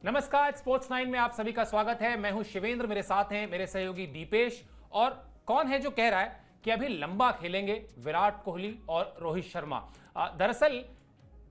नमस्कार, स्पोर्ट्स 9 में आप सभी का स्वागत है। मैं हूं शिवेंद्र, मेरे साथ हैं मेरे सहयोगी दीपेश। और कौन है जो कह रहा है कि अभी लंबा खेलेंगे विराट कोहली और रोहित शर्मा। दरअसल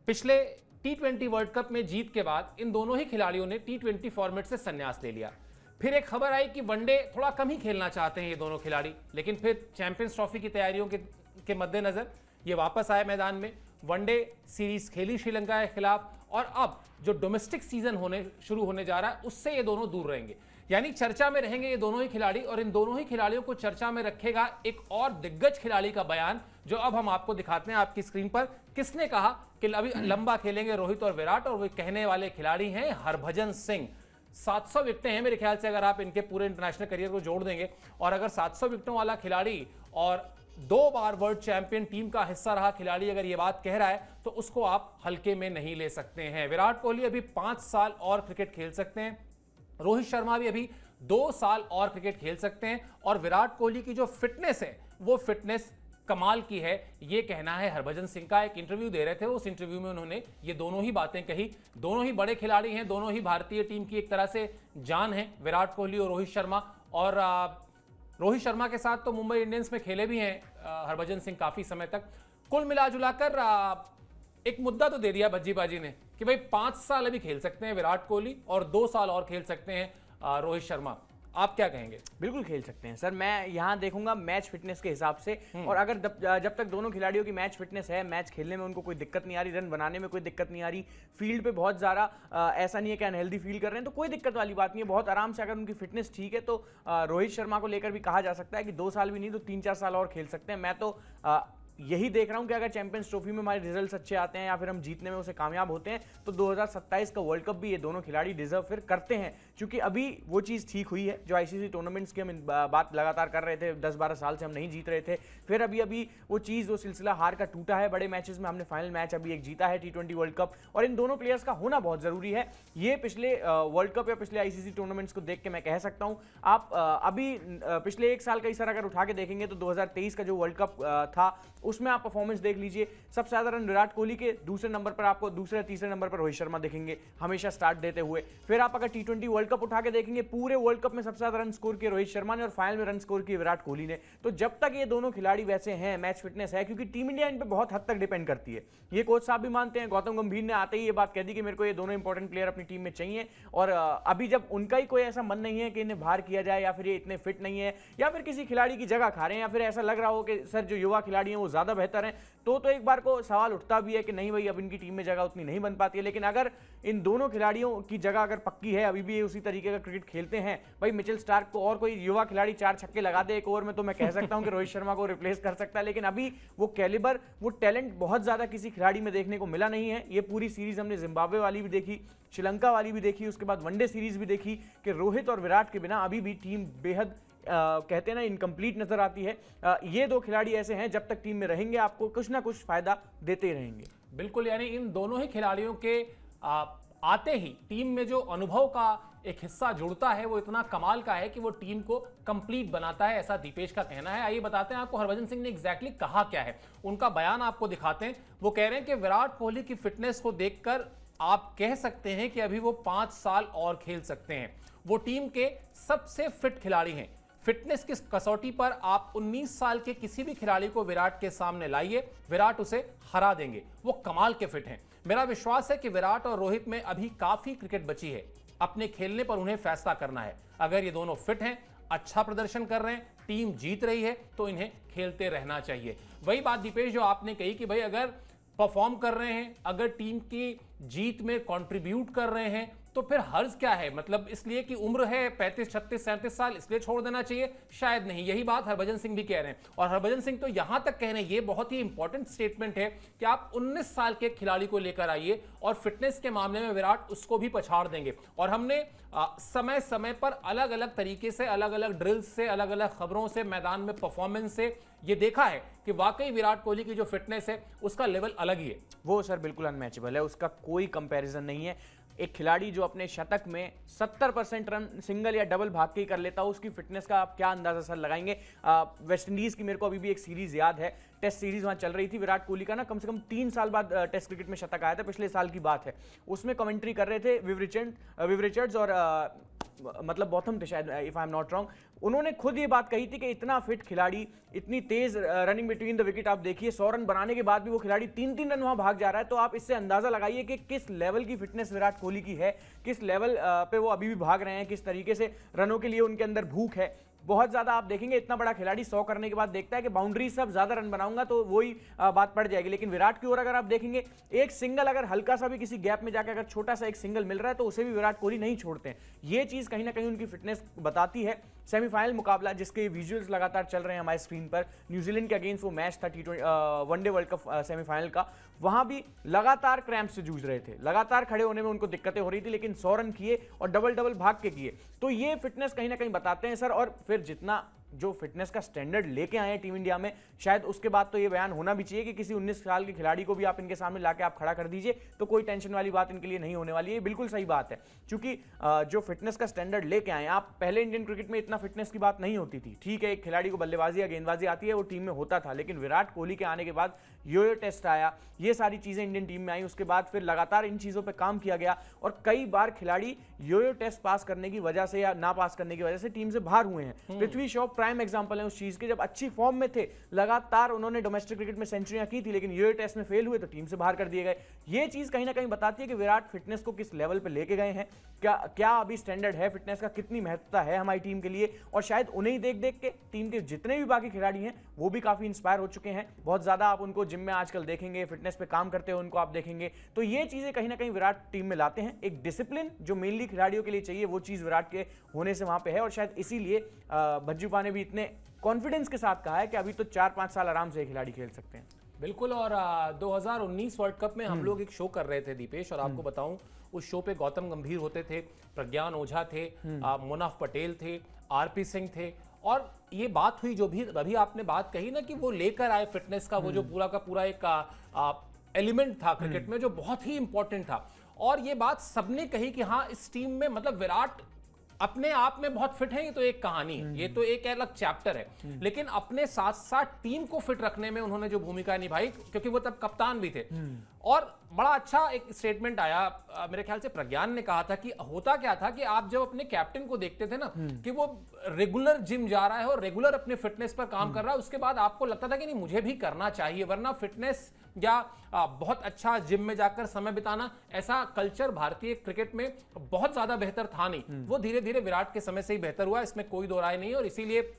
पिछले T20 वर्ल्ड कप में जीत के बाद इन दोनों ही खिलाड़ियों ने T20 फॉर्मेट से संन्यास ले लिया। फिर एक खबर आई कि वनडे थोड़ा कम ही खेलना चाहते हैं ये दोनों खिलाड़ी, लेकिन फिर चैंपियंस ट्रॉफी की तैयारियों के मद्देनजर ये वापस आए मैदान में। वनडे सीरीज खेली श्रीलंका के खिलाफ, और अब जो डोमेस्टिक सीजन शुरू होने जा रहा है उससे ये दोनों दूर रहेंगे, यानी चर्चा में रहेंगे ये दोनों ही खिलाड़ी। और इन दोनों ही खिलाड़ियों को चर्चा में रखेगा एक और दिग्गज खिलाड़ी का बयान, जो अब हम आपको दिखाते हैं आपकी स्क्रीन पर। किसने कहा कि अभी लंबा खेलेंगे रोहित और विराट, और वो कहने वाले खिलाड़ी हैं हरभजन सिंह। 700 विकेटें हैं मेरे ख्याल से, अगर आप इनके पूरे इंटरनेशनल करियर को जोड़ देंगे। और अगर 700 विकेटों वाला खिलाड़ी और 2 बार वर्ल्ड चैंपियन टीम का हिस्सा रहा खिलाड़ी अगर ये बात कह रहा है, तो उसको आप हल्के में नहीं ले सकते हैं। विराट कोहली अभी 5 साल और क्रिकेट खेल सकते हैं, रोहित शर्मा भी अभी 2 साल और क्रिकेट खेल सकते हैं। और विराट कोहली की जो फिटनेस है वो फिटनेस कमाल की है, ये कहना है हरभजन सिंह का। एक इंटरव्यू दे रहे थे, उस इंटरव्यू में उन्होंने ये दोनों ही बातें कही। दोनों ही बड़े खिलाड़ी हैं, दोनों ही भारतीय टीम की एक तरह से जान है, विराट कोहली और रोहित शर्मा। और रोहित शर्मा के साथ तो मुंबई इंडियंस में खेले भी हैं हरभजन सिंह काफी समय तक। कुल मिला जुलाकर एक मुद्दा तो दे दिया भज्जीबाजी ने कि भाई 5 साल अभी खेल सकते हैं विराट कोहली और 2 साल और खेल सकते हैं रोहित शर्मा। आप क्या कहेंगे? बिल्कुल खेल सकते हैं सर। मैं यहाँ देखूंगा मैच फिटनेस के हिसाब से, और अगर जब तक दोनों खिलाड़ियों की मैच फिटनेस है, मैच खेलने में उनको कोई दिक्कत नहीं आ रही, रन बनाने में कोई दिक्कत नहीं आ रही, फील्ड पे बहुत ज़्यादा ऐसा नहीं है कि अनहेल्दी फील कर रहे हैं, तो कोई दिक्कत वाली बात नहीं है। बहुत आराम से अगर उनकी फिटनेस ठीक है तो रोहित शर्मा को लेकर भी कहा जा सकता है कि 2 साल भी नहीं तो 3-4 साल और खेल सकते हैं। मैं तो यही देख रहा हूं कि अगर चैंपियंस ट्रॉफी में हमारे रिजल्ट्स अच्छे आते हैं या फिर हम जीतने में उसे कामयाब होते हैं, तो 2027 का वर्ल्ड कप भी ये दोनों खिलाड़ी डिजर्व फिर करते हैं। क्योंकि अभी वो चीज़ ठीक हुई है जो आईसीसी टूर्नामेंट्स की हम बात लगातार कर रहे थे, 10-12 साल से हम नहीं जीत रहे थे। फिर अभी वो सिलसिला हार का टूटा है। बड़े मैचेस में हमने फाइनल मैच अभी एक जीता है T20 वर्ल्ड कप, और इन दोनों प्लेयर्स का होना बहुत जरूरी है। ये पिछले वर्ल्ड कप या पिछले आईसीसी टूर्नामेंट्स को देख के मैं कह सकता हूं। आप अभी पिछले 1 साल का ही सर अगर उठा के देखेंगे तो 2023 का जो वर्ल्ड कप था उसमें आप परफॉर्मेंस देख लीजिए। सबसे ज्यादा रन विराट कोहली के, दूसरे नंबर पर आपको दूसरे तीसरे नंबर पर रोहित शर्मा देखेंगे हमेशा स्टार्ट देते हुए। फिर आप अगर T20 वर्ल्ड कप उठा के देखेंगे, पूरे वर्ल्ड कप में सबसे ज्यादा रन स्कोर किए रोहित शर्मा ने और फाइनल में रन स्कोर किए विराट कोहली ने। तो जब तक ये दोनों खिलाड़ी वैसे हैं, मैच फिटनेस है, क्योंकि टीम इंडिया इन पर बहुत हद तक डिपेंड करती है, ये कोच साहब भी मानते हैं। गौतम गंभीर ने आते ही ये बात कह दी कि मेरे को ये दोनों इंपॉर्टेंट प्लेयर अपनी टीम में चाहिए। और अभी जब उनका ही कोई ऐसा मन नहीं है कि इन्हें बाहर किया जाए, या फिर ये इतने फिट नहीं है, या फिर किसी खिलाड़ी की जगह खा रहे हैं, या फिर ऐसा लग रहा हो कि सर जो युवा खिलाड़ी हैं वो ज्यादा बेहतर हैं, तो एक बार को सवाल उठता भी है कि नहीं भाई अब इनकी टीम में जगह उतनी नहीं बन पाती है। लेकिन अगर इन दोनों खिलाड़ियों की जगह अगर पक्की है, अभी भी ये उसी तरीके का क्रिकेट खेलते हैं, भाई मिचेल स्टार्क को और कोई युवा खिलाड़ी 4 छक्के लगा दे एक ओवर में, तो मैं कह सकता हूं कि रोहित शर्मा को रिप्लेस कर सकता है। लेकिन अभी वो कैलिबर, वो टैलेंट बहुत ज्यादा किसी खिलाड़ी में देखने को मिला नहीं है। ये पूरी सीरीज हमने जिम्बाब्वे वाली भी देखी, श्रीलंका वाली भी देखी, उसके बाद वनडे सीरीज भी देखी कि रोहित और विराट के बिना अभी भी टीम बेहद कहते हैं ना इनकम्प्लीट नजर आती है। ये 2 खिलाड़ी ऐसे हैं जब तक टीम में रहेंगे आपको कुछ ना कुछ फायदा देते रहेंगे। बिल्कुल, यानी इन दोनों ही खिलाड़ियों के आते ही टीम में जो अनुभव का एक हिस्सा जुड़ता है वो इतना कमाल का है कि वो टीम को कंप्लीट बनाता है, ऐसा दीपेश का कहना है। आइए बताते हैं आपको हरभजन सिंह ने एग्जैक्टली कहा क्या है, उनका बयान आपको दिखाते हैं। वो कह रहे हैं कि विराट कोहली की फिटनेस को देखकर आप कह सकते हैं कि अभी वो 5 साल और खेल सकते हैं। वो टीम के सबसे फिट खिलाड़ी हैं। फिटनेस की कसौटी पर आप 19 साल के किसी भी खिलाड़ी को विराट के सामने लाइए, विराट उसे हरा देंगे। वो कमाल के फिट हैं। मेरा विश्वास है कि विराट और रोहित में अभी काफी क्रिकेट बची है, अपने खेलने पर उन्हें फैसला करना है। अगर ये दोनों फिट हैं, अच्छा प्रदर्शन कर रहे हैं, टीम जीत रही है, तो इन्हें खेलते रहना चाहिए। वही बात दीपेश जो आपने कही कि भाई अगर परफॉर्म कर रहे हैं, अगर टीम की जीत में कंट्रीब्यूट कर रहे हैं, तो फिर हर्ज क्या है? मतलब इसलिए कि उम्र है 35, 36, 37 साल इसलिए छोड़ देना चाहिए? शायद नहीं। यही बात हरभजन सिंह भी कह रहे हैं। और हरभजन सिंह तो यहां तक कह रहे हैं, ये बहुत ही इंपॉर्टेंट स्टेटमेंट है कि आप 19 साल के खिलाड़ी को लेकर आइए और फिटनेस के मामले में विराट उसको भी पछाड़ देंगे। और हमने समय समय पर अलग अलग तरीके से, अलग अलग ड्रिल्स से, अलग अलग खबरों से, मैदान में परफॉर्मेंस से ये देखा है कि वाकई विराट कोहली की जो फिटनेस है उसका लेवल अलग ही है। वो सर बिल्कुल अनमैचेबल है, उसका कोई कंपैरिजन नहीं है। एक खिलाड़ी जो अपने शतक में 70% रन सिंगल या डबल भाग के ही कर लेता हो, उसकी फिटनेस का आप क्या अंदाजा सर लगाएंगे? वेस्ट इंडीज की मेरे को अभी भी एक सीरीज याद है, टेस्ट सीरीज वहां चल रही थी, विराट कोहली का ना कम से कम 3 साल बाद टेस्ट क्रिकेट में शतक आया था, पिछले साल की बात है। उसमें कमेंट्री कर रहे थे विव रिचर्ड्स और मतलब बॉथम थे शायद, if I am not wrong. उन्होंने खुद ये बात कही थी कि इतना फिट खिलाड़ी, इतनी तेज रनिंग बिटवीन द विकेट, आप देखिए 100 रन बनाने के बाद भी वो खिलाड़ी 3-3 रन वहां भाग जा रहा है। तो आप इससे अंदाजा लगाइए कि किस लेवल की फिटनेस विराट कोहली की है, किस लेवल पे वो अभी भी भाग रहे हैं, किस तरीके से रनों के लिए उनके अंदर भूख है। बहुत ज्यादा आप देखेंगे इतना बड़ा खिलाड़ी 100 करने के बाद देखता है कि बाउंड्री सब ज्यादा रन बनाऊंगा तो वही बात पड़ जाएगी। लेकिन विराट की ओर अगर आप देखेंगे, एक सिंगल अगर हल्का सा भी किसी गैप में जाकर अगर छोटा सा एक सिंगल मिल रहा है तो उसे भी विराट कोहली नहीं छोड़ते हैं। ये चीज कहीं ना कहीं उनकी फिटनेस बताती है। सेमीफाइनल मुकाबला जिसके विजुअल्स लगातार चल रहे हैं हमारे स्क्रीन पर, न्यूजीलैंड के अगेंस्ट वो मैच था वनडे वर्ल्ड कप सेमीफाइनल का, वहां भी लगातार क्रैम्प से जूझ रहे थे, लगातार खड़े होने में उनको दिक्कतें हो रही थी, लेकिन 100 रन किए और डबल डबल भाग के किए। तो ये फिटनेस कहीं ना कहीं बताते हैं सर। और फिर जितना जो फिटनेस का स्टैंडर्ड लेके आए हैं टीम इंडिया में, शायद उसके बाद तो ये बयान होना भी चाहिए कि किसी 19 साल के खिलाड़ी को भी आप इनके सामने लाके आप खड़ा कर दीजिए तो कोई टेंशन वाली बात इनके लिए नहीं होने वाली है। बिल्कुल सही बात है, क्योंकि जो फिटनेस का स्टैंडर्ड लेके आए, आप पहले इंडियन क्रिकेट में इतना फिटनेस की बात नहीं होती थी। ठीक है, एक खिलाड़ी को बल्लेबाजी या गेंदबाजी आती है, वो टीम में होता था, लेकिन विराट कोहली के आने के बाद यो टेस्ट आया, ये सारी चीजें इंडियन टीम में आई, उसके बाद फिर लगातार इन चीजों पर काम किया गया और कई बार खिलाड़ी यो टेस्ट पास करने की वजह से या ना पास करने की वजह से टीम से बाहर हुए हैं। पृथ्वी शॉ प्राइम एग्जांपल है उस चीज के, जब अच्छी फॉर्म में थे, लगातार उन्होंने डोमेस्टिक क्रिकेट में सेंचुरियां की थी, लेकिन ये टेस्ट में फेल हुए तो टीम से बाहर कर दिए गए। ये चीज कहीं ना कहीं बताती है कि विराट फिटनेस को किस लेवल पे लेके गए हैं, क्या अभी स्टैंडर्ड है फिटनेस का, कितनी महत्वता है हमारी टीम के लिए। और शायद उन्हें ही देख देख के टीम के जितने भी बाकी खिलाड़ी हैं वो भी काफी इंस्पायर हो चुके हैं। बहुत ज्यादा आप उनको जिम में आजकल देखेंगे, फिटनेस पे काम करते हुए उनको आप देखेंगे। तो ये चीजें कहीं ना कहीं विराट टीम में लाते हैं, एक डिसिप्लिन जो मेनली खिलाड़ियों के लिए चाहिए, वो चीज विराट के होने से वहां पे है। और शायद इसीलिए भज्जूपा ने भी इतने कॉन्फिडेंस के साथ कहा है कि अभी तो 4-5 साल आराम से खिलाड़ी खेल सकते हैं। बिल्कुल। और 2019 वर्ल्ड कप में हम लोग एक शो कर रहे थे दीपेश, और आपको बताऊं उस शो पे गौतम गंभीर होते थे, प्रज्ञान ओझा थे, मुनाफ पटेल थे, आरपी सिंह थे। और ये बात हुई जो भी अभी आपने बात कही ना कि वो लेकर आए फिटनेस का वो जो पूरा का पूरा एक एलिमेंट था क्रिकेट में जो बहुत ही इंपॉर्टेंट था। और ये बात सबने कही कि हाँ, इस टीम में मतलब विराट अपने आप में बहुत फिट है, ये तो एक कहानी है, ये तो एक अलग चैप्टर है, लेकिन अपने साथ साथ टीम को फिट रखने में उन्होंने जो भूमिका निभाई, क्योंकि वो तब कप्तान भी थे। और बड़ा अच्छा एक स्टेटमेंट आया, मेरे ख्याल से प्रज्ञान ने कहा था कि होता क्या था कि आप जब अपने कैप्टन को देखते थे ना कि वो रेगुलर जिम जा रहा है और रेगुलर अपने फिटनेस पर काम कर रहा है, उसके बाद आपको लगता था कि नहीं मुझे भी करना चाहिए, वरना फिटनेस या बहुत अच्छा जिम में जाकर समय बिताना, ऐसा कल्चर भारतीय क्रिकेट में बहुत ज्यादा बेहतर था नहीं। वो धीरे धीरे विराट के समय से ही बेहतर हुआ, इसमें कोई दो राय नहीं। और इसीलिए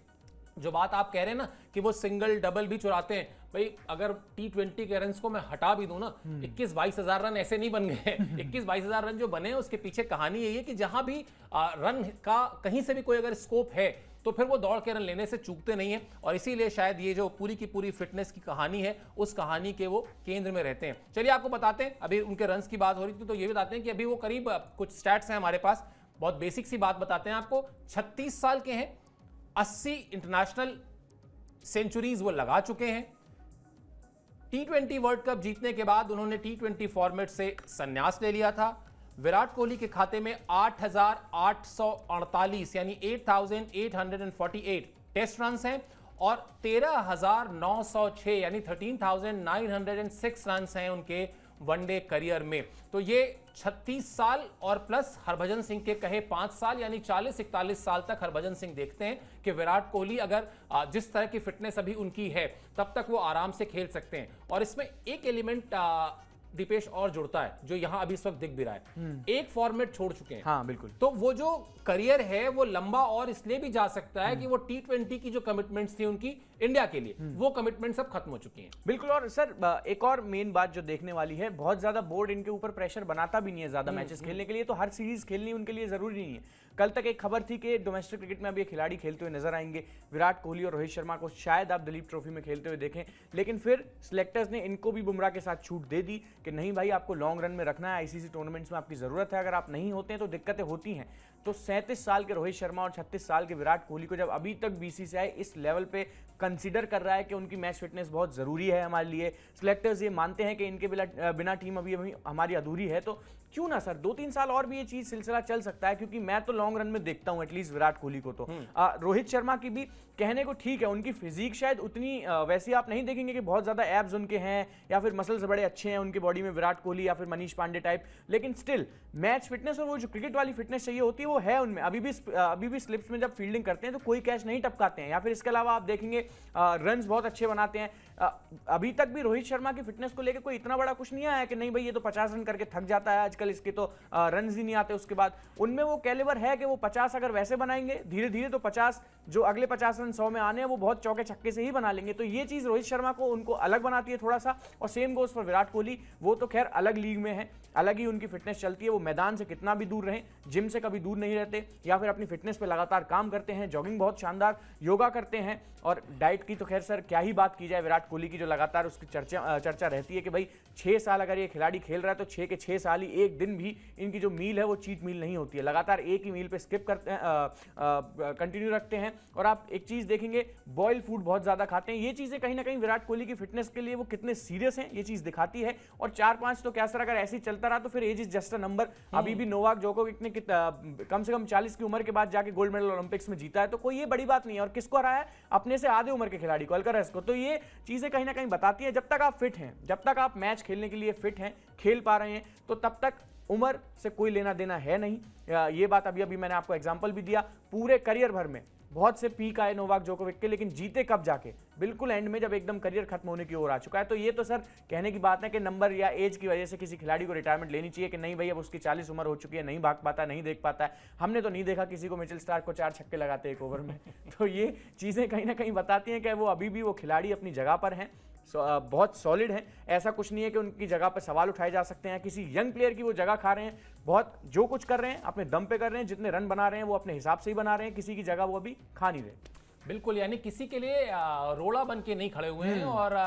जो बात आप कह रहे हैं ना कि वो सिंगल डबल भी चुराते हैं, भाई अगर T20 के रन को मैं हटा भी दूं ना, 21-22 हजार रन ऐसे नहीं बन गए। 21-22 हजार रन जो बने हैं उसके पीछे कहानी यही है कि जहां भी रन का कहीं से भी कोई अगर स्कोप है तो फिर वो दौड़ के रन लेने से चूकते नहीं है। और इसीलिए शायद ये जो पूरी की पूरी फिटनेस की कहानी है, उस कहानी के वो केंद्र में रहते हैं। चलिए आपको बताते हैं, अभी उनके रन्स की बात हो रही थी तो ये बताते हैं कि अभी वो करीब कुछ स्टैट्स हैं हमारे पास, बहुत बेसिक सी बात बताते हैं आपको। 36 साल के हैं, 80 इंटरनेशनल सेंचुरीज वो लगा चुके हैं। T20 वर्ल्ड कप जीतने के बाद उन्होंने T20 फॉर्मेट से संन्यास ले लिया था। विराट कोहली के खाते में 8,848 यानी 8,848 टेस्ट रन्स हैं और 13,906 यानी 13,906 रन्स हैं उनके वनडे करियर में। तो ये 36 साल और प्लस हरभजन सिंह के कहे 5 साल यानी 40-41 साल तक हरभजन सिंह देखते हैं कि विराट कोहली अगर जिस तरह की फिटनेस अभी उनकी है तब तक वो आराम से खेल सकते हैं। और इसमें एक एलिमेंट दीपेश और जुड़ता है जो यहां अभी इस वक्त दिख भी रहा है, एक फॉर्मेट छोड़ चुके हैं। हाँ बिल्कुल। तो वो जो करियर है वो लंबा और इसलिए भी जा सकता है कि वो T20 की जो कमिटमेंट्स थी उनकी इंडिया के लिए, वो कमिटमेंट सब खत्म हो चुकी हैं। बिल्कुल। और सर एक और मेन बात जो देखने वाली है, बहुत ज्यादा बोर्ड इनके ऊपर प्रेशर बनाता भी नहीं है ज्यादा मैचेस खेलने के लिए, तो हर सीरीज खेलनी उनके लिए जरूरी नहीं है। कल तक एक खबर थी कि डोमेस्टिक क्रिकेट में अभी खिलाड़ी खेलते हुए नजर आएंगे, विराट कोहली और रोहित शर्मा को शायद आप दिलीप ट्रॉफी में खेलते हुए देखें, लेकिन फिर सिलेक्टर्स ने इनको भी बुमराह के साथ छूट दे दी कि नहीं भाई आपको लॉन्ग रन में रखना है, आईसीसी टूर्नामेंट्स में आपकी जरूरत है, अगर आप नहीं होते हैं तो दिक्कतें होती हैं। तो 37 साल के रोहित शर्मा और 36 साल के विराट कोहली को जब अभी तक बीसीसीआई इस लेवल पे कंसीडर कर रहा है कि उनकी मैच फिटनेस बहुत ज़रूरी है हमारे लिए, सिलेक्टर्स ये मानते हैं कि इनके बिना टीम अभी हमारी अधूरी है, तो क्यों ना सर 2-3 साल और भी ये चीज सिलसिला चल सकता है, क्योंकि मैं तो लॉन्ग रन में देखता हूं एटलीस्ट विराट कोहली को। तो रोहित शर्मा की भी कहने को ठीक है, उनकी फिजिक शायद उतनी वैसी आप नहीं देखेंगे कि बहुत ज्यादा एब्स उनके हैं या फिर मसल्स बड़े अच्छे हैं उनकी बॉडी में, विराट कोहली या फिर मनीष पांडे टाइप, लेकिन स्टिल मैच फिटनेस और वो जो क्रिकेट वाली फिटनेस चाहिए होती है वो है उनमें। अभी भी स्लिप्स में जब फील्डिंग करते हैं तो कोई कैच नहीं टपकाते हैं, या फिर इसके अलावा आप देखेंगे रन बहुत अच्छे बनाते हैं। अभी तक भी रोहित शर्मा की फिटनेस को लेकर कोई इतना बड़ा कुछ नहीं आया कि नहीं भाई ये तो 50 रन करके थक जाता है आजकल, इसके तो रन ही नहीं आते। उसके बाद उनमें वो कैलिबर है कि वो 50 अगर वैसे बनाएंगे धीरे धीरे तो 50 जो अगले 50 रन 100 में आने हैं वो बहुत चौके छक्के से ही बना लेंगे। तो ये चीज रोहित शर्मा को उनको अलग बनाती है थोड़ा सा, और same goes for Virat Kohli. वो तो खैर अलग लीग में है, अलग ही उनकी फिटनेस चलती है, वो मैदान से कितना भी दूर रहें, जिम से कभी दूर नहीं रहते, या फिर अपनी फिटनेस पे लगातार काम करते हैं, जॉगिंग बहुत शानदार, योगा करते हैं, और डाइट की तो खैर सर क्या ही बात की जाए विराट कोहली की, जो लगातार उसकी चर्चा रहती है कि भाई 6 साल अगर ये खिलाड़ी खेल रहा है तो 6 के 6 साल ही एक दिन भी इनकी जो मील है वो चीट मील नहीं होती है, लगातार एक ही मील पे स्किप करते हैं, कंटिन्यू रखते हैं। और आप एक चीज देखेंगे बॉयल फूड बहुत ज्यादा खाते हैं, ये चीजें कहीं ना कहीं विराट कोहली की फिटनेस के लिए वो कितने सीरियस हैं ये चीज दिखाती है। और 4-5 तो क्या सर अगर ऐसे ही चलता रहा तो फिर age is just a number. अभी भी नोवाक जोकोविक ने कम से कम 40 की उम्र के बाद जाके गोल्ड मेडल ओलंपिक्स में जीता है, तो कोई ये बड़ी बात नहीं है। और किसको हराया? अपने से आधे उम्र के खिलाड़ी को, अल्कराज को। तो ये चीजें कहीं ना कहीं बताती है जब तक आप फिट हैं, जब तक आप मैच खेलने के लिए फिट हैं, खेल पा रहे हैं, तो तब तक उम्र से कोई लेना देना है नहीं। ये बात अभी मैंने आपको एग्जांपल भी दिया, पूरे करियर भर में बहुत से पीक आए नोवाक जोकोविक के, लेकिन जीते कब? जाके बिल्कुल एंड में, जब एकदम करियर खत्म होने की ओर आ चुका है। तो ये तो सर कहने की बात है कि नंबर या एज की वजह से किसी खिलाड़ी को रिटायरमेंट लेनी चाहिए कि नहीं भाई अब उसकी 40 उम्र हो चुकी है, नहीं भाग पाता, नहीं देख पाता है। हमने तो नहीं देखा किसी को मिचेल स्टार्क को 4 छक्के लगाते एक ओवर में। तो ये चीजें कहीं ना कहीं बताती हैं कि वो अभी भी वो खिलाड़ी अपनी जगह पर हैं, बहुत सॉलिड हैं। ऐसा कुछ नहीं है कि उनकी जगह पर सवाल उठाए जा सकते हैं, किसी यंग प्लेयर की वो जगह खा रहे हैं। बहुत जो कुछ कर रहे हैं अपने दम पे कर रहे हैं, जितने रन बना रहे हैं वो अपने हिसाब से ही बना रहे हैं, किसी की जगह वो अभी खा नहीं रहे। बिल्कुल, यानी किसी के लिए रोड़ा बन के नहीं खड़े हुए हैं। और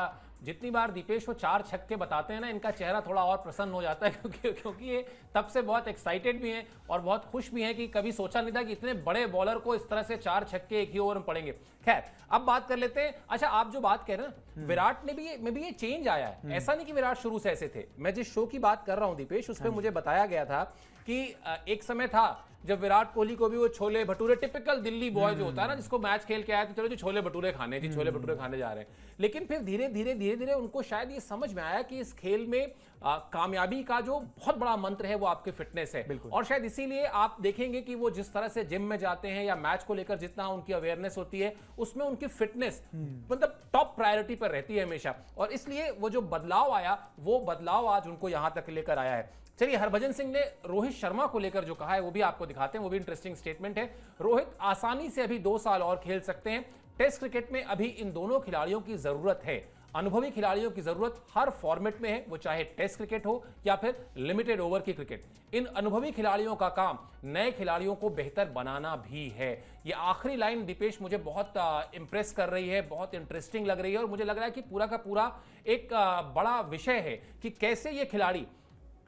जितनी बार दीपेश वो 4 छक्के बताते हैं ना, इनका चेहरा थोड़ा और प्रसन्न हो जाता है, क्योंकि ये तब से बहुत एक्साइटेड भी हैं और बहुत खुश भी हैं कि कभी सोचा नहीं था कि इतने बड़े बॉलर को इस तरह से 4 छक्के एक ही ओवर में पड़ेंगे। खैर, अब बात कर लेते हैं। अच्छा, आप जो बात कह रहे हैं विराट में भी ये चेंज आया है, ऐसा नहीं कि विराट शुरू से ऐसे थे। मैं जिस शो की बात कर रहा हूं दीपेश, उस पर मुझे बताया गया था कि एक समय था जब विराट कोहली को भी वो छोले भटूरे, टिपिकल दिल्ली बॉय जो होता है ना, जिसको मैच खेल के आया तो चलो जी छोले भटूरे खाने, जी छोले भटूरे खाने जा रहे हैं। लेकिन फिर धीरे धीरे उनको शायद ये समझ में आया कि इस खेल में कामयाबी का जो बहुत बड़ा मंत्र है वो आपकी फिटनेस है। और शायद इसीलिए आप देखेंगे कि वो जिस तरह से जिम में जाते हैं या मैच को लेकर जितना उनकी अवेयरनेस होती है, उसमें उनकी फिटनेस मतलब टॉप प्रायोरिटी पर रहती है हमेशा। और इसलिए वो जो बदलाव आया, वो बदलाव आज उनको यहां तक लेकर आया है। चलिए, हरभजन सिंह ने रोहित शर्मा को लेकर जो कहा है वो भी आपको दिखाते हैं, वो भी इंटरेस्टिंग स्टेटमेंट है। रोहित आसानी से अभी 2 साल और खेल सकते हैं। टेस्ट क्रिकेट में अभी इन दोनों खिलाड़ियों की जरूरत है, अनुभवी खिलाड़ियों की जरूरत हर फॉर्मेट में है, वो चाहे टेस्ट क्रिकेट हो या फिर लिमिटेड ओवर की क्रिकेट। इन अनुभवी खिलाड़ियों का काम नए खिलाड़ियों को बेहतर बनाना भी है। ये आखिरी लाइन दीपेश मुझे बहुत इंप्रेस कर रही है, बहुत इंटरेस्टिंग लग रही है, और मुझे लग रहा है कि पूरा का पूरा एक बड़ा विषय है कि कैसे ये खिलाड़ी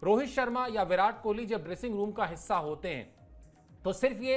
रोहित शर्मा या विराट कोहली जब ड्रेसिंग रूम का हिस्सा होते हैं तो सिर्फ ये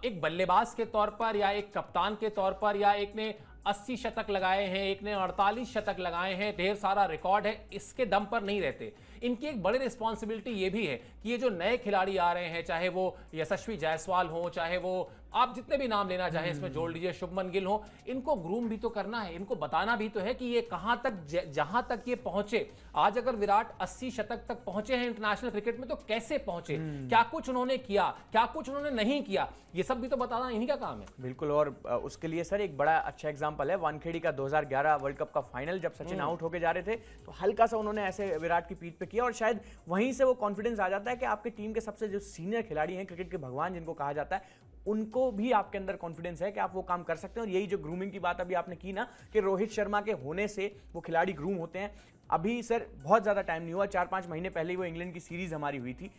एक बल्लेबाज के तौर पर या एक कप्तान के तौर पर, या एक ने 80 शतक लगाए हैं, एक ने 48 शतक लगाए हैं, ढेर सारा रिकॉर्ड है, इसके दम पर नहीं रहते। इनकी एक बड़ी रिस्पॉन्सिबिलिटी ये भी है कि ये जो नए खिलाड़ी आ रहे हैं, चाहे वो यशस्वी जायसवाल हो, चाहे वो आप जितने भी नाम लेना चाहें इसमें जोड़ लीजिए, शुभमन गिल हो, इनको ग्रूम भी तो करना है, इनको बताना भी तो है कि ये कहां तक, जहां तक ये पहुंचे। आज अगर विराट 80 शतक तक पहुंचे हैं इंटरनेशनल क्रिकेट में, तो कैसे पहुंचे, क्या कुछ उन्होंने किया, क्या कुछ उन्होंने नहीं किया, ये सब भी तो बताना इन्हीं का काम है। बिल्कुल, और उसके लिए सर एक बड़ा अच्छा एग्जांपल है वानखेड़ी का 2011 वर्ल्ड कप का फाइनल, जब सचिन आउट होके जा रहे थे तो हल्का सा उन्होंने ऐसे विराट की पीठ पे किया, और शायद वहीं से वो कॉन्फिडेंस आ जाता है कि आपके टीम के सबसे जो सीनियर खिलाड़ी हैं, क्रिकेट के भगवान जिनको कहा जाता है, उनको भी आपके अंदर कॉन्फिडेंस है कि आप वो काम कर सकते हैं। और यही जो ग्रूमिंग की बात अभी आपने की ना, कि रोहित शर्मा के होने से वो खिलाड़ी ग्रूम होते हैं, अभी सर बहुत ज़्यादा टाइम नहीं हुआ, 4-5 महीने पहले ही वो इंग्लैंड की सीरीज हमारी हुई थी,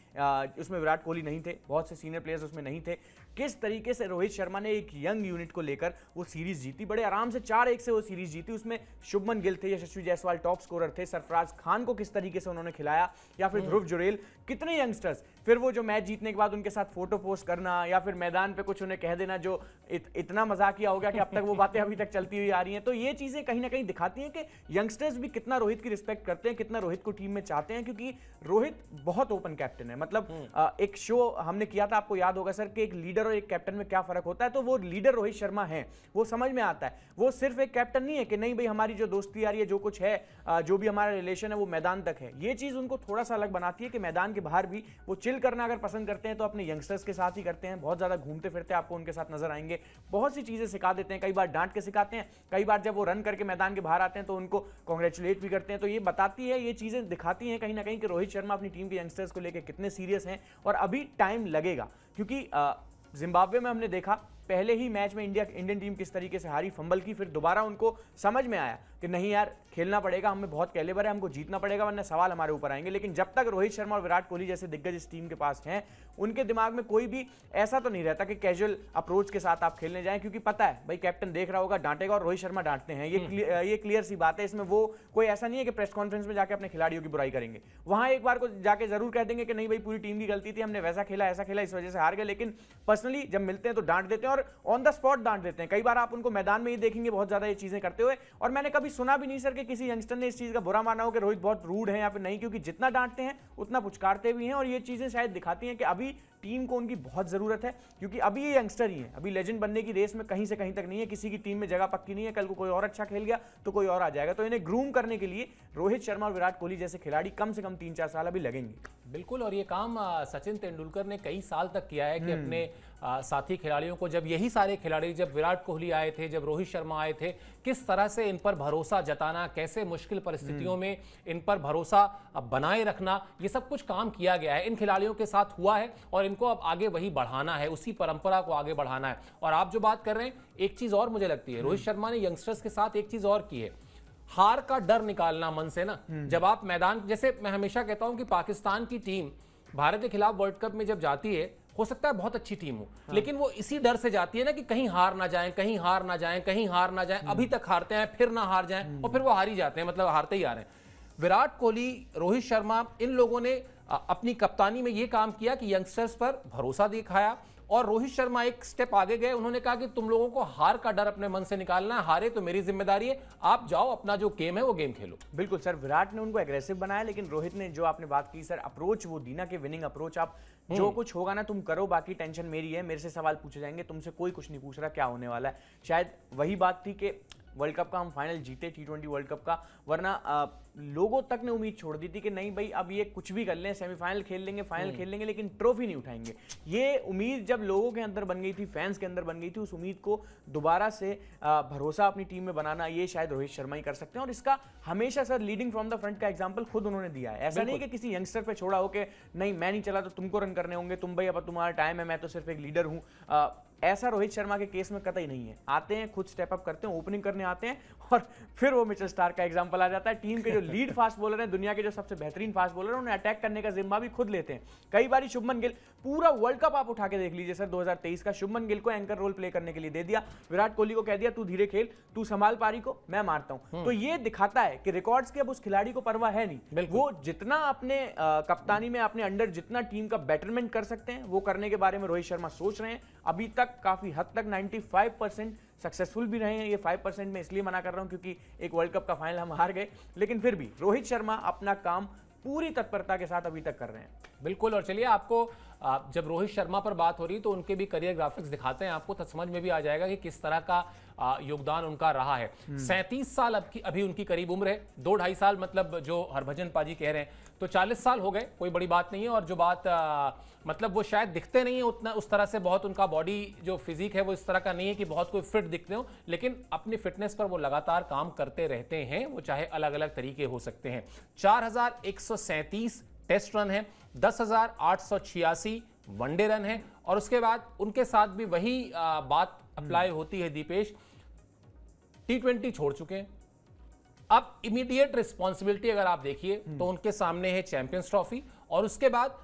उसमें विराट कोहली नहीं थे, बहुत से सीनियर प्लेयर्स उसमें नहीं थे। किस तरीके से रोहित शर्मा ने एक यंग यूनिट को लेकर वो सीरीज जीती, बड़े आराम से 4-1 से वो सीरीज जीती। उसमें शुभमन गिल थे, यशस्वी जायसवाल टॉप स्कोरर थे, सरफराज खान को किस तरीके से उन्होंने खिलाया, या फिर ध्रुव जुरेल, कितने यंगस्टर्स, फिर वो जो मैच जीतने के बाद उनके साथ फोटो पोस्ट करना या फिर मैदान पे कुछ उन्हें कह देना जो इतना मजाकिया हो गया कि अब तक वो बातें अभी तक चलती हुई आ रही हैं। तो ये चीजें कहीं ना कहीं दिखाती हैं कि यंगस्टर्स भी कितना रोहित की रिस्पेक्ट करते हैं, कितना रोहित को टीम में चाहते हैं, क्योंकि रोहित बहुत ओपन कैप्टन है। मतलब एक शो हमने किया था, आपको याद होगा सर, कि एक लीडर और एक कैप्टन में क्या फर्क होता है, तो वो लीडर रोहित शर्मा है, वो समझ में आता है। वो सिर्फ एक कैप्टन नहीं है कि नहीं भाई हमारी जो दोस्ती आ रही है, जो कुछ है, जो भी हमारा रिलेशन है वो मैदान तक है। ये चीज उनको थोड़ा सा अलग बनाती है कि मैदान के बाहर भी वो चिल करना अगर पसंद करते हैं तो अपने यंगस्टर्स के साथ ही करते हैं, बहुत ज्यादा घूमते फिरते आपको उनके साथ नजर आएंगे, बहुत सी चीजें सिखा देते हैं, कई बार डांट के सिखाते हैं, कई बार जब वो रन करके मैदान के बाहर आते हैं तो उनको कांग्रेचुलेट भी करते हैं। तो ये बताती है, ये चीजें दिखाती हैं कहीं ना कहीं कि रोहित शर्मा अपनी टीम के यंगस्टर्स को लेकर कितने सीरियस हैं। और अभी टाइम लगेगा, क्योंकि जिम्बाब्वे में हमने देखा पहले ही मैच में इंडियन टीम किस तरीके से हारी, फंबल की, फिर दोबारा उनको समझ में आया कि नहीं यार खेलना पड़ेगा, हमें बहुत कैलिबर है, हमको जीतना पड़ेगा, वरना सवाल हमारे ऊपर आएंगे। लेकिन जब तक रोहित शर्मा और विराट कोहली जैसे दिग्गज इस टीम के पास हैं, उनके दिमाग में कोई भी ऐसा तो नहीं रहता कि कैजुअल अप्रोच के साथ आप खेलने जाएं, क्योंकि पता है भाई कैप्टन देख रहा होगा, डांटेगा, और रोहित शर्मा डांटते हैं, ये क्लियर सी बात है। इसमें वो कोई ऐसा नहीं है कि प्रेस कॉन्फ्रेंस में जाकर अपने खिलाड़ियों की बुराई करेंगे, वहां एक बार को जाके जरूर कह देंगे कि नहीं भाई पूरी टीम की गलती थी, हमने वैसा खेला, ऐसा खेला, इस वजह से हार गए। लेकिन पर्सनली जब मिलते हैं तो डांट देते हैं, और ऑन द स्पॉट डांट देते हैं। कई बार आप उनको मैदान में ही देखेंगे बहुत ज्यादा ये चीजें करते हुए, और मैंने कभी सुना भी नहीं सर कि किसी यंगस्टर ने इस चीज का बुरा माना हो कि रोहित बहुत रूड है या फिर नहीं, क्योंकि जितना डांटते हैं उतना पुचकारते भी हैं। और ये चीजें शायद दिखाती हैं कि अभी टीम को उनकी बहुत जरूरत है, क्योंकि अभी ये यंगस्टर ही है, अभी लेजेंड बनने की रेस में कहीं से कहीं तक नहीं है, किसी की टीम में जगह पक्की नहीं है, कल को कोई और अच्छा खेल गया तो कोई और आ जाएगा। तो इन्हें ग्रूम करने के लिए रोहित शर्मा और विराट कोहली जैसे खिलाड़ी कम से कम 3-4 साल अभी लगेंगे। बिल्कुल, और ये काम सचिन तेंदुलकर ने कई साल तक किया है कि अपने साथी खिलाड़ियों को, जब यही सारे खिलाड़ी, जब विराट कोहली आए थे, जब रोहित शर्मा आए थे, किस तरह से इन पर भरोसा जताना, कैसे मुश्किल परिस्थितियों में इन पर भरोसा बनाए रखना, ये सब कुछ काम किया गया है, इन खिलाड़ियों के साथ हुआ है, और इनको अब आगे वही बढ़ाना है, उसी परंपरा को आगे बढ़ाना है। और आप जो बात कर रहे हैं, एक चीज और मुझे लगती है, रोहित शर्मा ने यंगस्टर्स के साथ एक चीज और की है, हार का डर निकालना मन से ना। जब आप मैदान, जैसे मैं हमेशा कहता हूं कि पाकिस्तान की टीम भारत के खिलाफ वर्ल्ड कप में जब जाती है, हो सकता है बहुत अच्छी टीम हो, लेकिन वो इसी डर से जाती है ना कि कहीं हार ना जाएं, कहीं हार ना जाएं, कहीं हार ना जाएं, अभी तक हारते हैं, फिर ना हार जाएं, और फिर वो हार ही जाते हैं, मतलब हारते ही आ रहे हैं। विराट कोहली, रोहित शर्मा, इन लोगों ने अपनी कप्तानी में ये काम किया कि यंगस्टर्स पर भरोसा दिखाया, और रोहित शर्मा एक स्टेप आगे गए, उन्होंने कहा कि तुम लोगों को हार का डर अपने मन से निकालना है, हारे तो मेरी जिम्मेदारी है, आप जाओ अपना जो गेम है वो गेम खेलो। बिल्कुल सर, विराट ने उनको एग्रेसिव बनाया, लेकिन रोहित ने, जो आपने बात की सर, अप्रोच वो दी ना कि विनिंग अप्रोच, आप जो कुछ होगा ना तुम करो, बाकी टेंशन मेरी है, मेरे से सवाल पूछे जाएंगे, तुमसे कोई कुछ नहीं पूछ रहा क्या होने वाला है। शायद वही बात थी कि वर्ल्ड कप का हम फाइनल जीते, T20 वर्ल्ड कप का, वरना लोगों तक ने उम्मीद छोड़ दी थी कि नहीं भाई अब ये कुछ भी कर लें, सेमीफाइनल खेल लेंगे, फाइनल खेल लेंगे, लेकिन ट्रॉफी नहीं उठाएंगे। ये उम्मीद जब लोगों के अंदर बन गई थी, फैंस के अंदर बन गई थी, उस उम्मीद को दोबारा से भरोसा अपनी टीम में बनाना, ये शायद रोहित शर्मा ही कर सकते हैं। और इसका हमेशा sir leading from the front का एग्जांपल खुद उन्होंने दिया है। ऐसा नहीं कि किसी यंगस्टर पे छोड़ा हो कि नहीं मैं नहीं चला तो तुमको रन करने होंगे, तुम भाई अब तुम्हारा टाइम है, मैं तो सिर्फ एक लीडर हूं। ऐसा रोहित शर्मा के केस में कतई नहीं है। आते हैं, खुद स्टेप अप करते हैं, ओपनिंग करने आते हैं, और फिर वो मिचेल स्टार्क का एग्जांपल आ जाता है। टीम के जो लीड फास्ट बॉलर हैं, दुनिया के जो सबसे बेहतरीन फास्ट बॉलर हैं, उन्हें अटैक करने का जिम्मा भी खुद लेते हैं। कई बार शुभमन गिल, पूरा वर्ल्ड कप आप उठा के देख लीजिए सर 2023 का, शुभमन गिल को एंकर रोल प्ले करने के लिए दे दिया, विराट कोहली को कह दिया तू धीरे खेल, तू संभाल पारी को, मैं मारता हूं। तो ये दिखाता है कि रिकॉर्ड्स की अब उस खिलाड़ी को परवाह है नहीं, वो जितना अपने कप्तानी में, अपने अंडर जितना टीम का बेटरमेंट कर सकते हैं, वो करने के बारे में रोहित शर्मा सोच रहे हैं। अभी तक काफी हद तक 95% सक्सेसफुल भी रहे हैं। ये 5% में इसलिए मना कर रहा हूं क्योंकि एक वर्ल्ड कप का फाइनल हम हार गए, लेकिन फिर भी रोहित शर्मा अपना काम पूरी तत्परता के साथ अभी तक कर रहे हैं। बिल्कुल, और चलिए आपको जब रोहित शर्मा पर बात हो रही तो उनके भी करियर ग्राफिक्स दिखाते हैं आपको, तो समझ में भी आ जाएगा कि किस तरह का योगदान उनका रहा है। 37 साल अभी उनकी करीब उम्र है, 2-2.5 साल, मतलब जो हरभजन पाजी कह रहे हैं, तो 40 साल हो गए, कोई बड़ी बात नहीं है। और जो बात मतलब वो शायद दिखते नहीं है उतना, उस तरह से बहुत उनका बॉडी जो फिजिक है वो इस तरह का नहीं है कि बहुत कोई फिट दिखते हो, लेकिन अपनी फिटनेस पर वो लगातार काम करते रहते हैं, वो चाहे अलग अलग तरीके हो सकते हैं। 4137 टेस्ट रन है, 10,886 वनडे रन है, और उसके बाद उनके साथ भी वही बात अप्लाई होती है दीपेश, T20 छोड़ चुके हैं, अब इमीडिएट रिस्पॉन्सिबिलिटी अगर आप देखिए तो उनके सामने है चैंपियंस ट्रॉफी और उसके बाद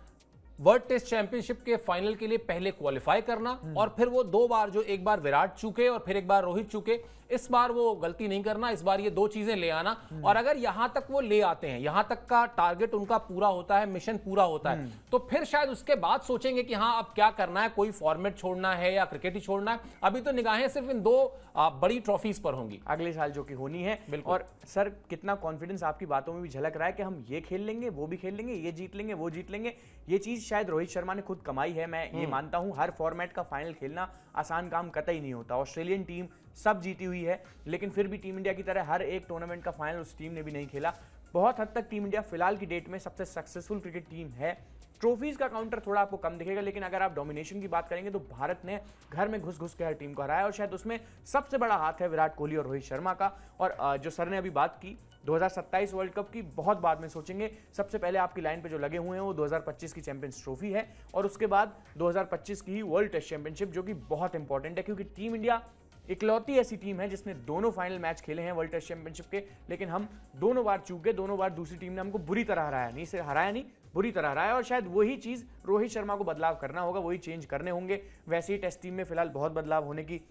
वर्ल्ड टेस्ट चैंपियनशिप के फाइनल के लिए पहले क्वालिफाई करना और फिर वो 2 बार, जो एक बार विराट चूके और फिर एक बार रोहित चूके, इस बार वो गलती नहीं करना, इस बार ये 2 चीजें ले आना। और अगर यहां तक वो ले आते हैं, यहां तक का टारगेट उनका पूरा होता है, मिशन पूरा होता है, तो फिर शायद उसके बाद सोचेंगे कि हाँ अब क्या करना है, कोई फॉर्मेट छोड़ना है या क्रिकेट ही छोड़ना है। अभी तो निगाहें सिर्फ इन 2 बड़ी ट्रॉफीज पर होंगी अगले साल जो कि होनी है। और सर कितना कॉन्फिडेंस आपकी बातों में भी झलक रहा है कि हम ये खेल लेंगे, वो भी खेल लेंगे, ये जीत लेंगे, वो जीत लेंगे। ये चीज शायद रोहित शर्मा ने खुद कमाई है, मैं ये मानता हूं। हर फॉर्मेट का फाइनल खेलना आसान काम कतई नहीं होता। ऑस्ट्रेलियन टीम सब जीती हुई है, लेकिन फिर भी टीम इंडिया की तरह हर एक टूर्नामेंट का फाइनल उस टीम ने भी नहीं खेला। बहुत हद तक टीम इंडिया फिलहाल की डेट में सबसे सक्सेसफुल क्रिकेट टीम है। ट्रॉफीज का काउंटर थोड़ा आपको कम दिखेगा, लेकिन अगर आप डोमिनेशन की बात करेंगे तो भारत ने घर में घुस घुस के हर टीम को हराया और शायद उसमें सबसे बड़ा हाथ है विराट कोहली और रोहित शर्मा का। और जो सर ने अभी बात की 2027 वर्ल्ड कप की, बहुत बाद में सोचेंगे। सबसे पहले आपकी लाइन पे जो लगे हुए हैं वो 2025 की चैंपियंस ट्रॉफी है और उसके बाद 2025 की वर्ल्ड टेस्ट चैंपियनशिप, जो कि बहुत इंपॉर्टेंट है क्योंकि टीम इंडिया इकलौती ऐसी टीम है जिसने दोनों फाइनल मैच खेले हैं वर्ल्ड टेस्ट चैंपियनशिप के, लेकिन हम दोनों बार चूक गए। दोनों बार दूसरी टीम ने हमको बुरी तरह हराया, नहीं सिर्फ हराया नहीं, बुरी तरह हराया। और शायद वही चीज रोहित शर्मा को बदलाव करना होगा, वही चेंज करने होंगे। वैसे ही टेस्ट टीम में फिलहाल बहुत बदलाव होने की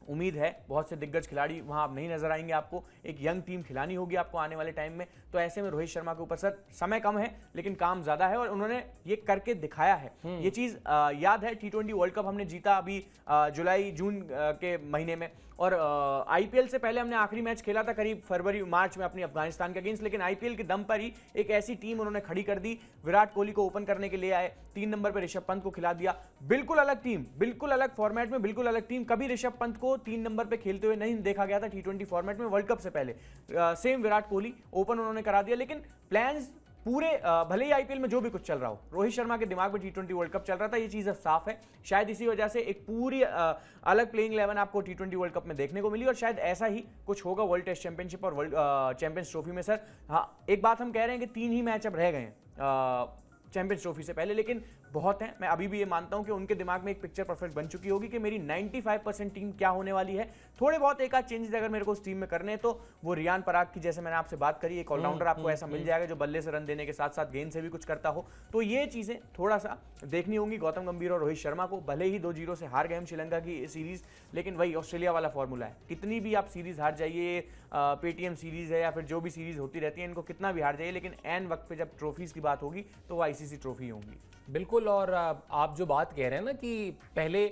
उम्मीद है। बहुत से दिग्गज खिलाड़ी वहां आप नहीं नजर आएंगे, आपको एक यंग टीम खिलानी होगी आपको आने वाले टाइम में। तो ऐसे में रोहित शर्मा के ऊपर सर समय कम है लेकिन काम ज्यादा है और उन्होंने ये करके दिखाया है। ये चीज याद है, T20 वर्ल्ड कप हमने जीता अभी जुलाई जून के महीने में, और आईपीएल से पहले हमने आखिरी मैच खेला था करीब फरवरी मार्च में अपनी अफगानिस्तान के अगेंस्ट, लेकिन आईपीएल के दम पर ही एक ऐसी टीम उन्होंने खड़ी कर दी। विराट कोहली को ओपन करने के लिए आए, 3 नंबर पर ऋषभ पंत को खिला दिया। बिल्कुल अलग टीम, बिल्कुल अलग फॉर्मेट में, बिल्कुल अलग टीम। कभी ऋषभ पंत को 3 नंबर पे खेलते हुए नहीं देखा गया था T20 फॉर्मेट में वर्ल्ड कप से पहले। सेम विराट कोहली ओपन उन्होंने करा दिया, लेकिन प्लान्स पूरे भले ही आईपीएल में जो भी कुछ चल रहा हो, रोहित शर्मा के दिमाग में T20 वर्ल्ड कप चल रहा था, ये चीज साफ है। शायद इसी वजह से एक पूरी अलग प्लेइंग 11 आपको T20 वर्ल्ड कप में देखने को मिली और शायद ऐसा ही कुछ होगा वर्ल्ड टेस्ट चैंपियनशिप और वर्ल्ड चैंपियंस ट्रॉफी में। सर हाँ, एक बात हम कह रहे हैं कि 3 ही मैच अब रह गए हैं चैंपियंस ट्रॉफी से पहले, लेकिन बहुत हैं। मैं अभी भी ये मानता हूं कि उनके दिमाग में एक पिक्चर परफेक्ट बन चुकी होगी कि मेरी 95% टीम क्या होने वाली है। थोड़े बहुत एक आध चेंजेस अगर मेरे को उस टीम में करने हैं तो वो रियान पराग की, जैसे मैंने आपसे बात करी, एक ऑलराउंडर आपको ऐसा मिल जाएगा जो बल्ले से रन देने के साथ साथ गेंद से भी कुछ करता हो। तो ये चीजें थोड़ा सा देखनी होंगी गौतम गंभीर और रोहित शर्मा को। भले ही 2-0 से हार गए हम श्रीलंका की सीरीज, लेकिन वही ऑस्ट्रेलिया वाला फॉर्मूला है, कितनी भी आप सीरीज हार जाइए, पेटीएम सीरीज है या फिर जो भी सीरीज होती रहती है, इनको कितना भी हार जाइए, लेकिन एन वक्त पे जब ट्रॉफीज की बात होगी तो वो आईसीसी ट्रॉफी होंगी। बिल्कुल। और आप जो बात कह रहे हैं ना कि पहले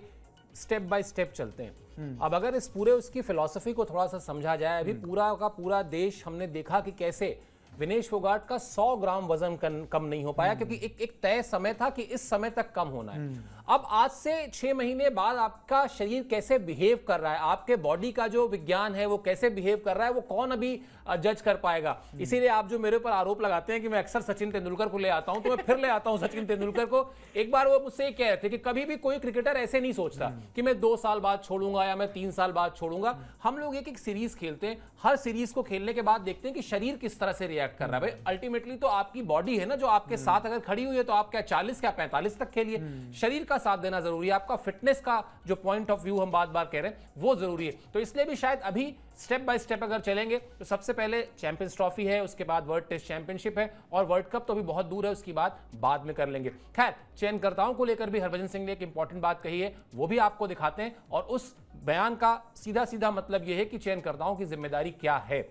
स्टेप बाय स्टेप चलते हैं, अब अगर इस पूरे उसकी फिलॉसफी को थोड़ा सा समझा जाए, अभी पूरा का पूरा देश हमने देखा कि कैसे विनेश फोगाट का 100 ग्राम वजन कम नहीं हो पाया, क्योंकि एक तय समय था कि इस समय तक कम होना है। अब आज से 6 महीने बाद आपका शरीर कैसे बिहेव कर रहा है, आपके बॉडी का जो विज्ञान है वो कैसे बिहेव कर रहा है, वो कौन अभी जज कर पाएगा। इसीलिए आप जो मेरे ऊपर आरोप लगाते हैं कि मैं अक्सर सचिन तेंदुलकर को ले आता हूं, तो मैं फिर ले आता हूं सचिन तेंदुलकर को। एक बार वो मुझसे कह रहे थे कि कभी भी कोई क्रिकेटर ऐसे नहीं सोचता कि मैं 2 साल बाद छोड़ूंगा या मैं 3 साल बाद छोड़ूंगा। हम लोग एक सीरीज खेलते हैं, हर सीरीज को खेलने के बाद देखते हैं कि शरीर किस तरह से रिएक्ट कर रहा है। भाई अल्टीमेटली तो आपकी बॉडी है ना जो आपके साथ अगर खड़ी हुई है, तो आप क्या 40 क्या 45 तक खेलिए। शरीर का साथ देना जरूरी है, आपका फिटनेस का जो पॉइंट ऑफ व्यू हम बार बार कह रहे हैं वो जरूरी है। तो इसलिए भी शायद अभी स्टेप बाय स्टेप अगर चलेंगे तो सबसे पहले चैंपियंस ट्रॉफी है, उसके बाद वर्ल्ड टेस्ट चैंपियनशिप है, और वर्ल्ड कप तो अभी बहुत दूर है, उसकी बात बाद में कर लेंगे। खैर, चयनकर्ताओं को लेकर भी हरभजन सिंह ने एक इंपॉर्टेंट बात कही है, वो भी आपको दिखाते हैं। और उस बयान का सीधा सीधा मतलब यह है कि चयनकर्ताओं की जिम्मेदारी क्या है।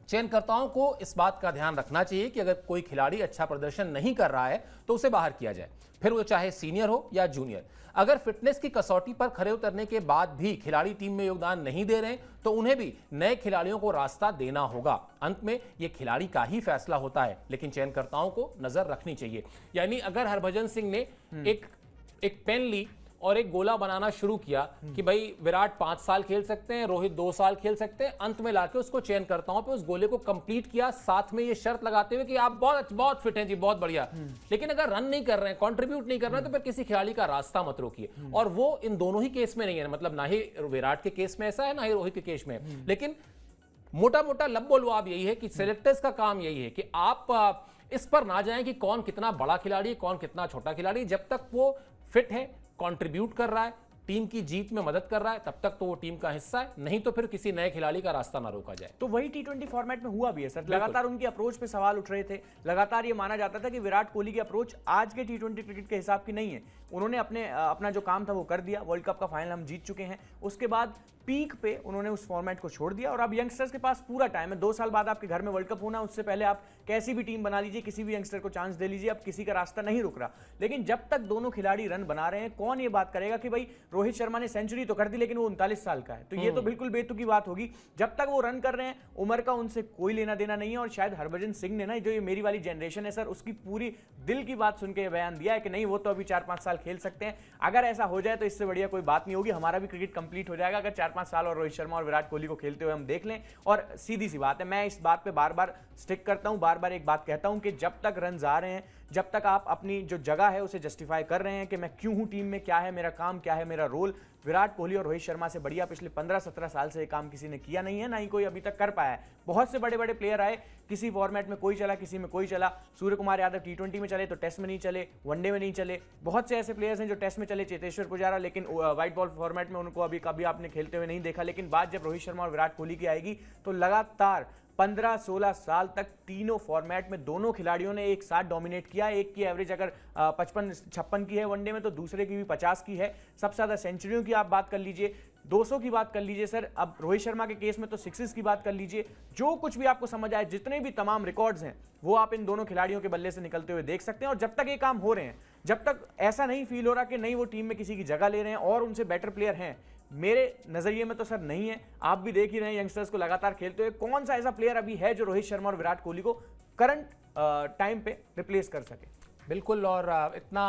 चयनकर्ताओं को इस बात का ध्यान रखना चाहिए कि अगर कोई खिलाड़ी अच्छा प्रदर्शन नहीं कर रहा है तो उसे बाहर किया जाए, फिर वो चाहे सीनियर हो या जूनियर। अगर फिटनेस की कसौटी पर खरे उतरने के बाद भी खिलाड़ी टीम में योगदान नहीं दे रहे तो उन्हें भी नए खिलाड़ियों को रास्ता देना होगा। अंत में यह खिलाड़ी का ही फैसला होता है, लेकिन चयनकर्ताओं को नजर रखनी चाहिए। यानी अगर हरभजन सिंह ने एक पेन ली और एक गोला बनाना शुरू किया कि भाई विराट 5 साल खेल सकते हैं, रोहित 2 साल खेल सकते हैं, अंत में लाके उसको चयनकर्ताओं पे उस गोले को कंप्लीट किया, साथ में ये शर्त लगाते हुए कि आप बहुत फिट हैं जी, बहुत बढ़िया। लेकिन अगर रन नहीं कर रहे हैं, कंट्रीब्यूट नहीं कर रहे हैं, तो फिर किसी खिलाड़ी का रास्ता मत रोकिए। और वो इन दोनों ही केस में नहीं है, मतलब ना ही विराट के केस में ऐसा है, ना ही रोहित के केस में। लेकिन मोटा मोटा लब्बो लुआब यही है कि सेलेक्टर्स का काम यही है कि आप इस पर ना जाएं कि कौन कितना बड़ा खिलाड़ी है, कौन कितना छोटा खिलाड़ी। जब तक वो फिट है, कंट्रीब्यूट कर रहा है, टीम की जीत में मदद कर रहा है तब तक तो वो टीम का हिस्सा है, नहीं तो फिर किसी नए खिलाड़ी का रास्ता ना रोका जाए। तो वही टी20 फॉर्मेट में हुआ भी है सर। लगातार उनकी अप्रोच पे सवाल उठ रहे थे, लगातार ये माना जाता था कि विराट कोहली की अप्रोच आज के टी20 क्रिकेट के हिसाब की नहीं है। उन्होंने अपना जो काम था वो कर दिया, वर्ल्ड कप का फाइनल हम जीत चुके हैं, उसके बाद पीक पे उन्होंने उस फॉर्मेट को छोड़ दिया और अब यंगस्टर्स के पास पूरा टाइम है। 2 साल बाद आपके घर में वर्ल्ड कप होना, उससे पहले आप कैसी भी टीम बना लीजिए, किसी भी यंगस्टर को चांस दे लीजिए, अब किसी का रास्ता नहीं रुक रहा। लेकिन जब तक दोनों खिलाड़ी रन बना रहे हैं, कौन ये बात करेगा कि भाई रोहित शर्मा ने सेंचुरी तो कर दी लेकिन वो 39 साल का है, तो ये तो बिल्कुल बेतुकी बात होगी। जब तक वो रन कर रहे हैं, उम्र का उनसे कोई लेना देना नहीं है। और शायद हरभजन सिंह ने ना, जो ये मेरी वाली जनरेशन है सर, उसकी पूरी दिल की बात सुन के बयान दिया है कि नहीं वो तो अभी 4-5 साल खेल सकते हैं। अगर ऐसा हो जाए तो इससे बढ़िया कोई बात नहीं होगी, हमारा भी क्रिकेट कंप्लीट हो जाएगा अगर 4-5 साल और रोहित शर्मा और विराट कोहली को खेलते हुए हम देख लें। और सीधी सी बात है, मैं इस बात पे बार बार स्टिक करता हूं, बार बार एक बात कहता हूं कि जब तक रन आ रहे हैं, जब तक आप अपनी जो जगह है उसे जस्टिफाई कर रहे हैं कि मैं क्यों हूं टीम में, क्या है मेरा काम, क्या है मेरा रोल। विराट कोहली और रोहित शर्मा से बढ़िया पिछले 15-17 साल से ये काम किसी ने किया नहीं है, ना ही कोई अभी तक कर पाया है। बहुत से बड़े बड़े प्लेयर आए, किसी फॉर्मेट में कोई चला, किसी में कोई चला। सूर्य कुमार यादव टी20 में चले तो टेस्ट में नहीं चले, वनडे में नहीं चले। बहुत से ऐसे प्लेयर्स हैं जो टेस्ट में चले, चेतेश्वर पुजारा, लेकिन व्हाइट बॉल फॉर्मेट में उनको अभी कभी आपने खेलते हुए नहीं देखा। लेकिन बात जब रोहित शर्मा और विराट कोहली की आएगी तो लगातार 15-16 साल तक तीनों फॉर्मेट में दोनों खिलाड़ियों ने एक साथ डोमिनेट किया। एक की एवरेज अगर 55-56 की है वनडे में, तो दूसरे की भी 50 की है। सबसे ज्यादा सेंचुरियों की आप बात कर लीजिए, 200 की बात कर लीजिए सर, अब रोहित शर्मा के केस में तो 6s की बात कर लीजिए। जो कुछ भी आपको समझ आए, जितने भी तमाम रिकॉर्ड्स हैं, वो आप इन दोनों खिलाड़ियों के बल्ले से निकलते हुए देख सकते हैं। और जब तक ये काम हो रहे हैं, जब तक ऐसा नहीं फील हो रहा कि नहीं वो टीम में किसी की जगह ले रहे हैं और उनसे बेटर प्लेयर हैं, मेरे नजरिए में तो सर नहीं है। आप भी देख ही रहे हैं यंगस्टर्स को लगातार खेलते हुए, कौन सा ऐसा प्लेयर अभी है जो रोहित शर्मा और विराट कोहली को करंट टाइम पे रिप्लेस कर सके। बिल्कुल, और इतना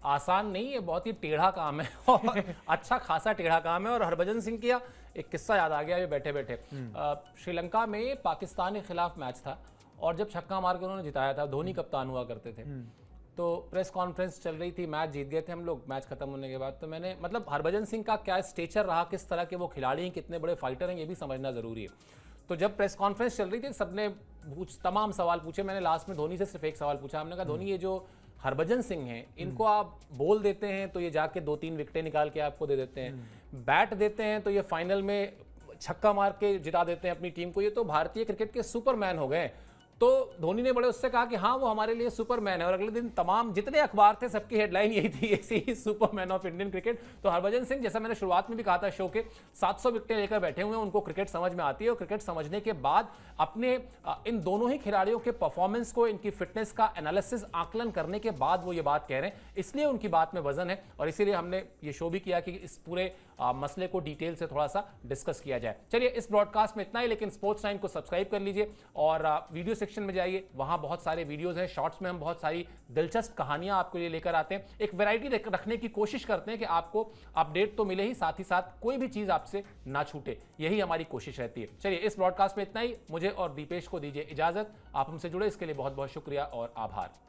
आसान नहीं है, बहुत ही टेढ़ा काम है और अच्छा खासा टेढ़ा काम है। और हरभजन सिंह का एक किस्सा याद आ गया ये बैठे बैठे। श्रीलंका में पाकिस्तान के खिलाफ मैच था और जब छक्का मार के उन्होंने जिताया था, धोनी कप्तान हुआ करते थे, तो प्रेस कॉन्फ्रेंस चल रही थी, मैच जीत गए थे हम लोग मैच खत्म होने के बाद। तो मैंने मतलब हरभजन सिंह का क्या स्टेचर रहा, किस तरह के वो खिलाड़ी हैं, कितने बड़े फाइटर हैं, ये भी समझना जरूरी है। तो जब प्रेस कॉन्फ्रेंस चल रही थी, सबने तमाम सवाल पूछे। मैंने लास्ट में धोनी से सिर्फ एक सवाल पूछा, हमने कहा धोनी ये जो हरभजन सिंह हैं, इनको आप बोल देते हैं तो ये जाके 2-3 विकेटें निकाल के आपको दे देते हैं, बैट देते हैं तो ये फाइनल में छक्का मार के जिता देते हैं अपनी टीम को, ये तो भारतीय क्रिकेट के सुपरमैन हो गए। तो धोनी ने बड़े उससे कहा कि हाँ वो हमारे लिए सुपरमैन है, और अगले दिन तमाम जितने अखबार थे सबकी हेडलाइन यही थी, ऐसे ही सुपरमैन ऑफ इंडियन क्रिकेट। तो हरभजन सिंह, जैसा मैंने शुरुआत में भी कहा था शो के, 700 विकेटें लेकर बैठे हुए हैं, उनको क्रिकेट समझ में आती है। और क्रिकेट समझने के बाद अपने इन दोनों ही खिलाड़ियों के परफॉर्मेंस को, इनकी फिटनेस का एनालिसिस, आकलन करने के बाद वो ये बात कह रहे हैं, इसलिए उनकी बात में वजन है। और इसीलिए हमने ये शो भी किया कि इस पूरे मसले को डिटेल से थोड़ा सा डिस्कस किया जाए। चलिए, इस ब्रॉडकास्ट में इतना ही, लेकिन स्पोर्ट्स टाइम को सब्सक्राइब कर लीजिए और वीडियो सेक्शन में जाइए, वहां बहुत सारे वीडियोस हैं, शॉर्ट्स में हम बहुत सारी दिलचस्प कहानियां आपके लिए लेकर आते हैं। एक वैरायटी रखने की कोशिश करते हैं कि आपको अपडेट तो मिले ही, साथ ही साथ कोई भी चीज आपसे ना छूटे, यही हमारी कोशिश रहती है। चलिए, इस ब्रॉडकास्ट में इतना ही, मुझे और दीपेश को दीजिए इजाजत। आप हमसे जुड़े इसके लिए बहुत बहुत शुक्रिया और आभार।